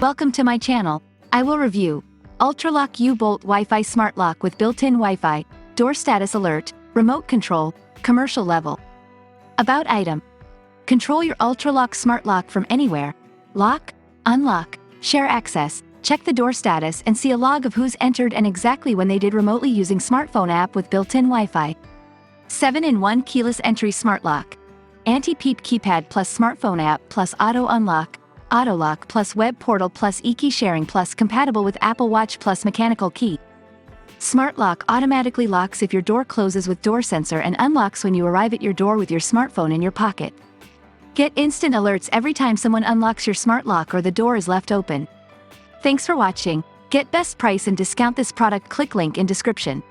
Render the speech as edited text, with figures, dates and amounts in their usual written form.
Welcome to my channel. I will review ULTRALOQ U-Bolt Wi-Fi Smart Lock with built-in Wi-Fi, door status alert, remote control, commercial level. About item. Control your ULTRALOQ Smart Lock from anywhere. Lock, unlock, share access, check the door status and see a log of who's entered and exactly when they did remotely using smartphone app with built-in Wi-Fi. 7-in-1 keyless entry smart lock. Anti-peep keypad plus smartphone app plus auto unlock, auto lock plus web portal plus e-key sharing plus compatible with Apple Watch plus mechanical key. Smart lock automatically locks if your door closes with door sensor and unlocks when you arrive at your door with your smartphone in your pocket. Get instant alerts every time someone unlocks your smart lock or the door is left open. Thanks for watching. Get best price and discount this product, click link in description.